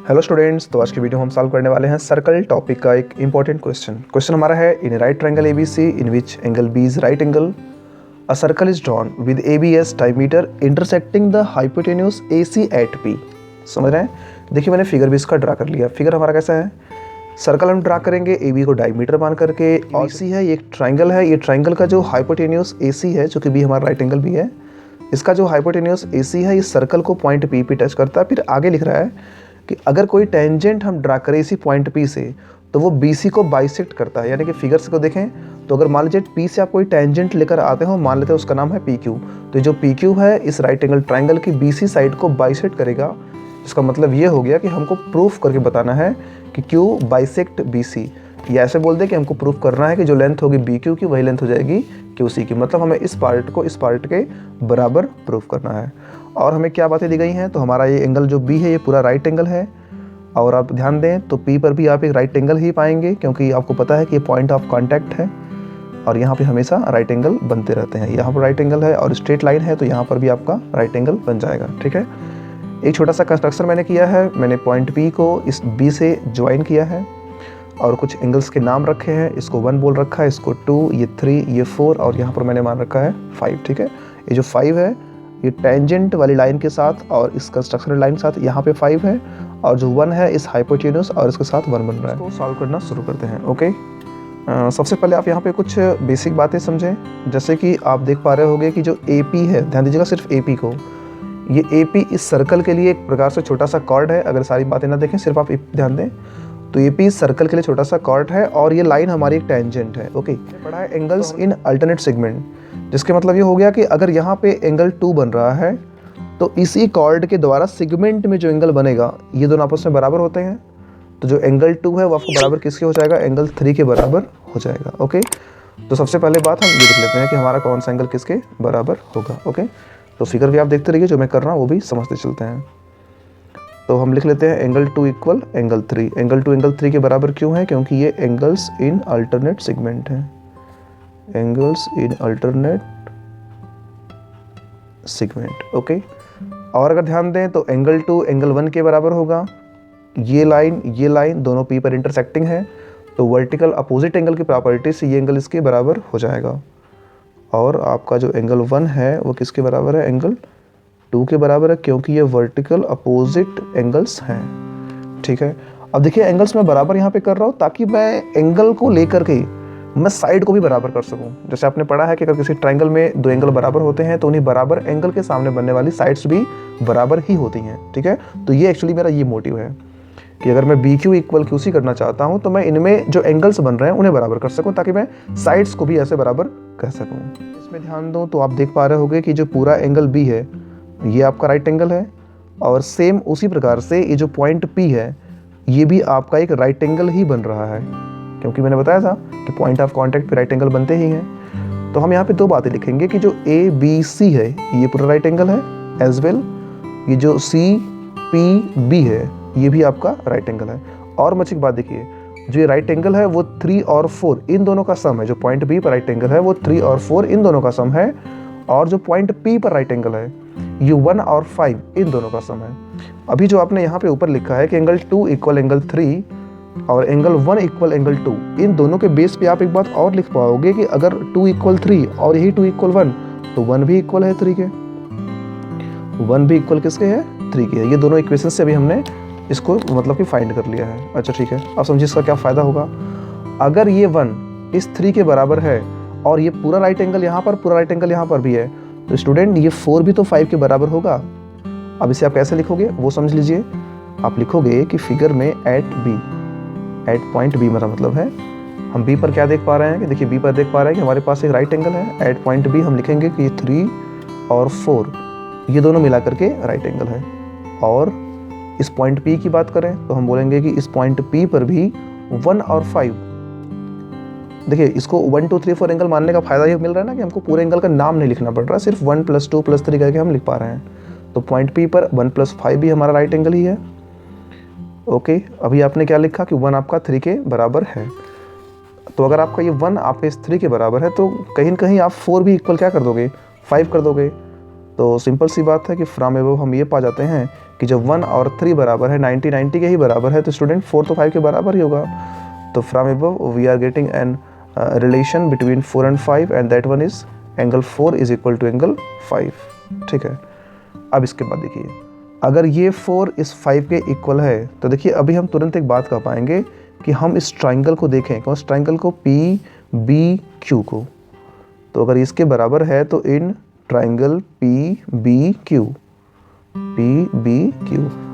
Hello students, तो आज की वीडियो हम सॉल्व करने वाले हैं सर्कल टॉपिक का एक इंपॉर्टेंट क्वेश्चन हमारा है in right triangle ABC in which angle B is right angle a circle is drawn with AB as diameter intersecting the hypotenuse AC at P। समझ रहे हैं? देखिए मैंने फिगर भी इसका ड्रा कर लिया। फिगर हमारा कैसा है, सर्कल हम ड्रा करेंगे AB को डायमीटर मान करके, और C है ये एक ट्राइंगल है। ये ट्राइंगल का जो हाइपोटेन्यूज AC है, जो कि B हमारा राइट एंगल B है, इसका जो हाइपोटेन्यूज AC है इस सर्कल को पॉइंट P पे टच करता है। फिर आगे लिख रहा है कि अगर कोई टेंजेंट हम ड्रा करें इसी पॉइंट P से तो वो BC को बाइसेक्ट करता है। यानी कि फिगर्स को देखें तो अगर मान लीजिए P से आप कोई टेंजेंट लेकर आते हो, मान लेते हैं उसका नाम है PQ, तो जो PQ है इस राइट एंगल ट्राइंगल की BC साइड को बाइसेक्ट करेगा। इसका मतलब ये हो गया कि हमको प्रूफ करके बताना है कि Q बाइसेक्ट BC, या ऐसे बोल दे कि हमको प्रूफ करना है कि जो लेंथ होगी BQ की वही लेंथ हो जाएगी QC की। मतलब हमें इस पार्ट को इस पार्ट के बराबर प्रूफ करना है। और हमें क्या बातें दी गई हैं, तो हमारा ये एंगल जो B है ये पूरा राइट एंगल है। और आप ध्यान दें तो P पर भी आप एक राइट एंगल ही पाएंगे, क्योंकि आपको पता है कि ये पॉइंट ऑफ कांटेक्ट है और यहाँ पे हमेशा राइट एंगल बनते रहते हैं। यहाँ पर राइट एंगल है और स्ट्रेट लाइन है, तो यहाँ पर भी आपका राइट एंगल बन जाएगा। ठीक है, एक छोटा सा कंस्ट्रक्शन मैंने किया है। मैंने पॉइंट P को इस B से ज्वाइन किया है और कुछ एंगल्स के नाम रखे हैं। इसको 1 बोल रखा है, इसको 2, ये 3, ये 4 और यहाँ पर मैंने मान रखा है 5। ठीक है, ये जो 5 है ये टेंजेंट वाली लाइन के साथ और इस कंस्ट्रक्शन लाइन के साथ यहाँ पे 5 है, और जो 1 है इस हाइपोटेन्यूज और इसके साथ 1 बन रहा है। तो सॉल्व करना शुरू करते हैं। ओके, सबसे पहले आप यहाँ पे कुछ बेसिक बातें समझें। जैसे कि आप देख पा रहे होंगे कि जो AP है, ध्यान दीजिएगा सिर्फ AP को, ये AP इस सर्कल के लिए एक प्रकार से छोटा सा कॉर्ड है। अगर सारी बातें ना देखें, सिर्फ आप ध्यान दें तो AP इस सर्कल के लिए छोटा सा कॉर्ड है और ये लाइन हमारी एक टेंजेंट है। ओके, पढ़ा है एंगल्स इन अल्टरनेट सेगमेंट, जिसके मतलब ये हो गया कि अगर यहाँ पे एंगल 2 बन रहा है तो इसी कॉर्ड के द्वारा सेगमेंट में जो एंगल बनेगा ये दोनों आपस में बराबर होते हैं। तो जो एंगल 2 है वो आपको बराबर किसके हो जाएगा, एंगल 3 के बराबर हो जाएगा। ओके, तो सबसे पहले बात हम ये देख लेते हैं कि हमारा कौन सा एंगल किसके बराबर होगा। ओके, तो फिगर भी आप देखते रहिए, जो मैं कर रहा हूँ वो भी समझते चलते हैं। तो हम लिख लेते हैं angle 2 equal angle 3। Angle 2 angle 3 के बराबर क्यों है, क्योंकि ये एंगल्स इन अल्टरनेट सेगमेंट है। Angles in alternate segment. Okay, और अगर ध्यान दें तो एंगल 2 एंगल 1 के बराबर होगा। ये लाइन दोनों P पर इंटरसेक्टिंग है, तो वर्टिकल अपोजिट एंगल की प्रॉपर्टी से ये एंगल इसके बराबर हो जाएगा। और आपका जो एंगल 1 है वो किसके बराबर है, एंगल 2 के बराबर है, क्योंकि ये वर्टिकल अपोजिट एंगल्स हैं। ठीक है, अब देखिए एंगल्स मैं बराबर यहाँ पे कर रहा हूँ ताकि मैं एंगल को लेकर के मैं साइड को भी बराबर कर सकूं। जैसे आपने पढ़ा है कि अगर किसी ट्राइंगल में 2 एंगल बराबर होते हैं तो उन्हीं बराबर एंगल के सामने बनने वाली साइड्स भी बराबर ही होती हैं। ठीक है, तो ये एक्चुअली मेरा ये मोटिव है कि अगर मैं BQ इक्वल QC करना चाहता हूं तो मैं इनमें जो एंगल्स बन रहे हैं उन्हें बराबर कर सकूं, ताकि मैं साइड्स को भी ऐसे बराबर कर सकूं। इसमें ध्यान दो तो आप देख पा रहे होंगे कि जो पूरा एंगल B है ये आपका राइट एंगल है, और सेम उसी प्रकार से ये जो पॉइंट P है ये भी आपका एक राइट एंगल ही बन रहा है, क्योंकि मैंने बताया था कि पॉइंट ऑफ कांटेक्ट पे राइट एंगल बनते ही हैं। तो हम यहाँ पे 2 बातें लिखेंगे कि जो ABC है ये पूरा राइट एंगल है, एज वेल ये जो CPB है ये भी आपका राइट एंगल है। और मच एक बात देखिए, जो ये राइट एंगल है वो 3 और 4 इन दोनों का सम है। जो पॉइंट B पर राइट एंगल है वो 3 और 4 इन दोनों का सम है, और जो पॉइंट P पर राइट एंगल है ये 1 और 5 इन दोनों का सम है। अभी जो आपने यहाँ पे ऊपर लिखा है कि एंगल 2 इक्वल एंगल 3 और एंगल 1 इक्वल एंगल 2, इन दोनों के बेस पे आप एक बात और लिख पाओगे कि अगर 2 इक्वल 3 और यही 2 इक्वल 1 तो 1 भी इक्वल है 3 के। 1 भी इक्वल किसके है, 3 के है। ये दोनों इक्वेशन से अभी हमने इसको मतलब कि फाइंड कर लिया है। अच्छा ठीक है, अब समझिए इसका क्या फ़ायदा होगा। अगर ये 1 इस 3 के बराबर है और ये पूरा राइट एंगल यहाँ पर, पूरा राइट एंगल यहाँ पर भी है, तो स्टूडेंट ये 4 भी तो 5 के बराबर होगा। अब इसे आप कैसे लिखोगे वो समझ लीजिए। आप लिखोगे कि फिगर में एट पॉइंट B, मेरा मतलब है हम B पर क्या देख पा रहे हैं कि देखिए B पर देख पा रहे हैं कि हमारे पास एक राइट एंगल है। एट पॉइंट B हम लिखेंगे कि 3 और 4 ये दोनों मिला करके राइट एंगल है। और इस पॉइंट P की बात करें तो हम बोलेंगे कि इस पॉइंट P पर भी 1 और 5, देखिए इसको 1 2 3 4 एंगल मानने का फायदा ये मिल रहा है ना कि हमको पूरे एंगल का नाम नहीं लिखना पड़ रहा, सिर्फ 1 + 2 + 3 करके हम लिख पा रहे हैं। तो पॉइंट P पर 1 + 5 भी हमारा राइट एंगल ही है। ओके, अभी आपने क्या लिखा कि 1 आपका 3 के बराबर है। तो अगर आपका ये 1 आपके इस 3 के बराबर है तो कहीं न कहीं आप 4 भी इक्वल क्या कर दोगे, 5 कर दोगे। तो सिंपल सी बात है कि फ्रॉम अबव हम ये पा जाते हैं कि जब 1 और 3 बराबर है 90 90 के ही बराबर है, तो स्टूडेंट 4 तो 5 के बराबर ही होगा। तो from above we are getting an relation between 4 and 5 and that one is angle 4 is equal to angle 5। ठीक है, अब इसके बाद देखिए, अगर ये 4 इस 5 के इक्वल है तो देखिए अभी हम तुरंत एक बात कह पाएंगे कि हम इस ट्राइंगल को देखें, कौन ट्राइंगल को, पी बी क्यू को। तो अगर इसके बराबर है तो in triangle P B Q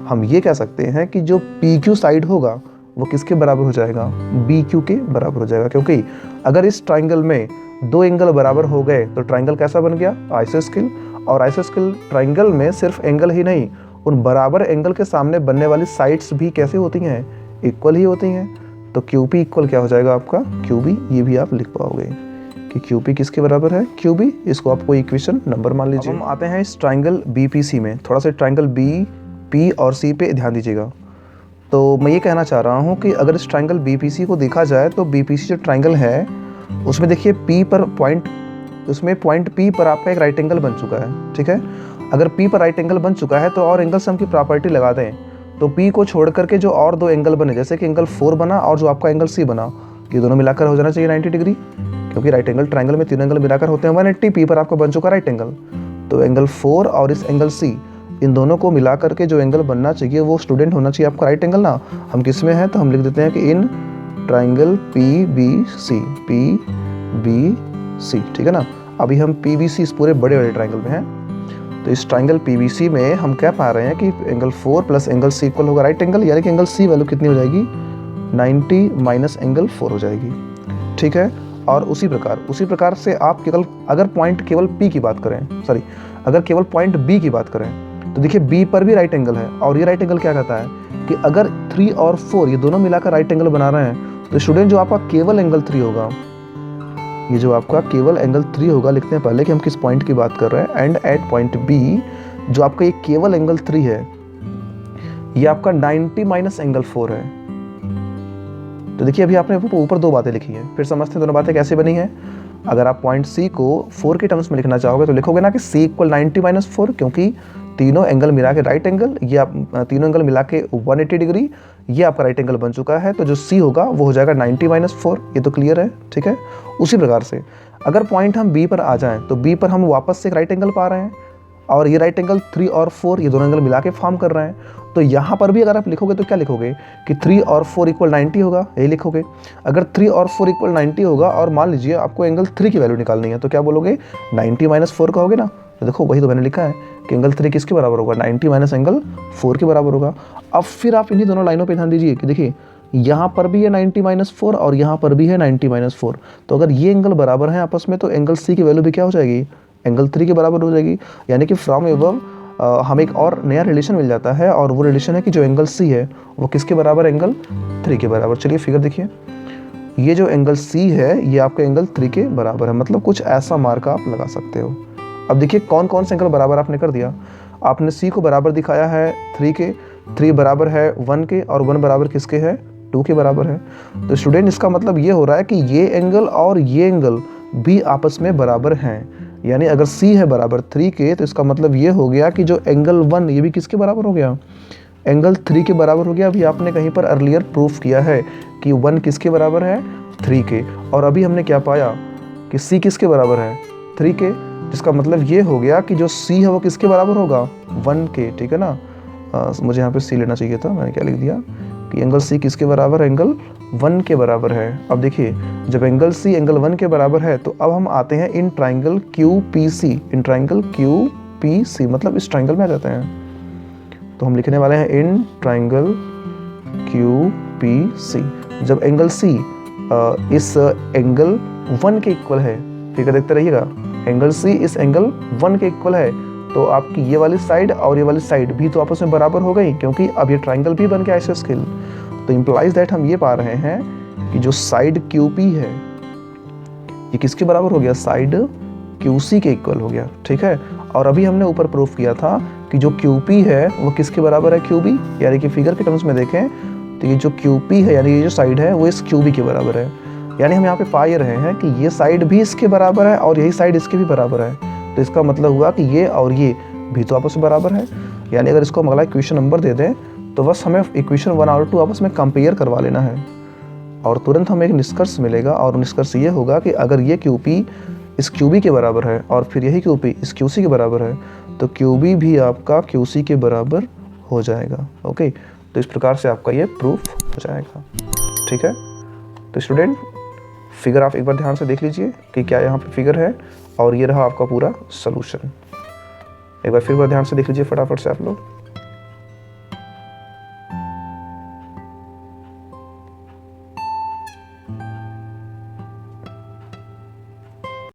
हम ये कह सकते हैं कि जो पी क्यू साइड होगा वो किसके बराबर हो जाएगा, बी क्यू के बराबर हो जाएगा। क्योंकि अगर इस ट्राइंगल में दो एंगल बराबर हो गए तो ट्राइंगल कैसा बन गया, आइसोस्केल। और आइसोस्केल ट्राइंगल में सिर्फ एंगल ही नहीं, उन बराबर एंगल के सामने बनने वाली साइड्स भी कैसे होती हैं, इक्वल ही होती हैं। तो क्यू पी इक्वल क्या हो जाएगा आपका, क्यू बी। ये भी आप लिख पाओगे कि क्यू पी किसके बराबर है, क्यू बी। इसको आपको इक्वेशन नंबर मान लीजिए। हम आते हैं इस ट्राइंगल बी पी सी में, थोड़ा सा ट्राइंगल बी पी और सी पे ध्यान दीजिएगा। तो मैं ये कहना चाह रहा हूँ कि अगर इस ट्राइंगल बी पी सी को देखा जाए तो बी पी सी जो ट्राइंगल है उसमें देखिए पी पर पॉइंट, उसमें पॉइंट पी पर आपका एक राइट एंगल बन चुका है। ठीक है, अगर पी पर राइट एंगल बन चुका है तो और एंगल से हम की प्रॉपर्टी लगा दें तो पी को छोड़ करके जो और दो एंगल बने, जैसे कि एंगल 4 बना और जो आपका एंगल सी बना, ये दोनों मिलाकर हो जाना चाहिए 90 डिग्री, क्योंकि राइट एंगल ट्राइंगल में तीनों एंगल मिलाकर होते हैं 180। पी पर आपका बन चुका राइट एंगल, तो एंगल 4 और इस एंगल सी, इन दोनों को मिला करके जो एंगल बनना चाहिए वो स्टूडेंट होना चाहिए आपका राइट एंगल ना। हम किस में है तो हम लिख देते हैं कि in triangle P B C, P B C. ठीक है ना, अभी हम पी बी सी इस पूरे बड़े वाले ट्राइंगल में हैं। तो इस ट्राइंगल पी बी सी में हम क्या पा रहे हैं कि angle 4 plus angle C equal होगा राइट एंगल, यानी कि एंगल सी वैल्यू कितनी हो जाएगी, 90 माइनस एंगल 4 हो जाएगी। ठीक है, और उसी प्रकार से आप केवल अगर पॉइंट केवल पी की बात करें, सॉरी अगर केवल पॉइंट बी की बात करें तो देखिए बी पर भी राइट एंगल है, और ये राइट एंगल क्या कहता है कि अगर 3 और 4 ये दोनों मिलाकर राइट एंगल बना रहे हैं तो स्टूडेंट जो आपका केवल एंगल 3 होगा, ये जो आपका केवल एंगल 3 होगा, लिखते हैं पहले कि हम किस पॉइंट की बात कर रहे हैं, एंड एट पॉइंट बी जो आपका ये केवल एंगल 3 है ये आपका 90 माइनस एंगल 4 है। तो देखिए अभी आपने ऊपर दो बातें लिखी हैं, फिर समझते हैं दोनों बातें कैसे बनी हैं। अगर आप पॉइंट सी को 4 के टर्म्स में लिखना चाहोगे तो लिखोगे ना कि सी इक्वल 90 माइनस 4, क्योंकि तीनों एंगल मिला के राइट एंगल, ये आप तीनों एंगल मिला के 180 डिग्री, ये आपका राइट एंगल बन चुका है। तो जो सी होगा वो हो जाएगा 90 माइनस 4। ये तो क्लियर है। ठीक है, उसी प्रकार से अगर पॉइंट हम बी पर आ जाएं तो बी पर हम वापस से एक राइट एंगल पा रहे हैं, और ये राइट एंगल 3 और 4 ये दोनों एंगल मिला के फॉर्म कर रहे हैं। तो यहाँ पर भी अगर आप लिखोगे तो क्या लिखोगे कि 3 और 4 इक्वल 90 होगा, यही लिखोगे। अगर 3 और 4 इक्वल 90 होगा और मान लीजिए आपको एंगल 3 की वैल्यू निकालनी है तो क्या बोलोगे, 90 माइनस 4 कहोगे ना। तो देखो वही तो मैंने लिखा है कि एंगल 3 किसके बराबर होगा, 90 माइनस एंगल 4 के बराबर होगा। अब फिर आप इन्हीं दोनों लाइनों पर ध्यान दीजिए कि देखिए यहाँ पर भी है 90 माइनस 4 और यहाँ पर भी है 90 माइनस 4। तो अगर ये एंगल बराबर हैं आपस में तो एंगल सी की वैल्यू भी क्या हो जाएगी, एंगल 3 के बराबर हो जाएगी। यानी कि फ्रॉम अबव हमें एक और नया रिलेशन मिल जाता है, और वो रिलेशन है कि जो एंगल सी है वो किसके बराबर, एंगल 3 के बराबर। चलिए फिगर देखिए, ये जो एंगल सी है ये आपका एंगल 3 के बराबर है, मतलब कुछ ऐसा मार्क आप लगा सकते हो। अब देखिए कौन कौन से एंगल बराबर आपने कर दिया। आपने सी को बराबर दिखाया है 3 के, 3 बराबर है 1 के, और 1 बराबर किसके है, 2 के बराबर है। तो स्टूडेंट इसका मतलब ये हो रहा है कि ये एंगल और ये एंगल भी आपस में बराबर हैं। यानी अगर C है बराबर 3 के तो इसका मतलब ये हो गया कि जो एंगल 1 ये भी किसके बराबर हो गया, एंगल 3 के बराबर हो गया। अभी आपने कहीं पर अर्लियर प्रूफ किया है कि 1 किसके बराबर है, 3 के, और अभी हमने क्या पाया कि C किसके बराबर है, 3 के, जिसका मतलब ये हो गया कि जो C है वो किसके बराबर होगा, 1 के। ठीक है ना, मुझे यहाँ पे C लेना चाहिए था, मैंने क्या लिख दिया कि एंगल C किसके बराबर है, एंगल 1 के बराबर है। अब देखिए जब एंगल C एंगल 1 के बराबर है तो अब हम आते हैं in triangle QPC, in triangle QPC मतलब इस ट्राइंगल में आ जाते हैं। तो हम लिखने वाले हैं इन ट्राइंगल QPC। जब एंगल C इस एंगल 1 के इक्वल है, फिगर देखते रहिएगा, एंगल C इस एंगल 1 के इक्वल है तो आपकी ये वाली साइड और ये वाली साइड भी तो आपस में बराबर हो गई, क्योंकि अब ये ट्राइंगल भी बन गया आइसोस्केल। तो इम्प्लाइज दैट हम ये पा रहे हैं कि जो साइड QP है ये किसके बराबर हो गया, साइड QC के इक्वल हो गया। ठीक है, और अभी हमने ऊपर प्रूफ किया था कि जो QP है वो किसके बराबर है, QB। यानी कि फिगर के टर्म्स में देखें तो ये जो QP है यानी ये जो साइड है वो इस QB के बराबर है। यानी हम यहाँ पे पा ये रहे हैं कि ये साइड भी इसके बराबर है और यही साइड इसके भी बराबर है। तो इसका मतलब हुआ कि ये और ये भी तो आपस में बराबर है। यानी अगर इसको हम अगला इक्वेशन नंबर दे दें तो बस हमें इक्वेशन 1 और 2 आपस में कंपेयर करवा लेना है और तुरंत हमें एक निष्कर्ष मिलेगा। और निष्कर्ष ये होगा कि अगर ये QP इस QB के बराबर है और फिर यही QP इस QC के बराबर है तो QB भी आपका QC के बराबर हो जाएगा। ओके, तो इस प्रकार से आपका ये प्रूफ हो जाएगा। ठीक है, तो स्टूडेंट फिगर आप एक बार ध्यान से देख लीजिए कि क्या यहाँ पे फिगर है और ये रहा आपका पूरा सॉल्यूशन। एक बार फिर ध्यान से देख लीजिए फटाफट से आप लोग।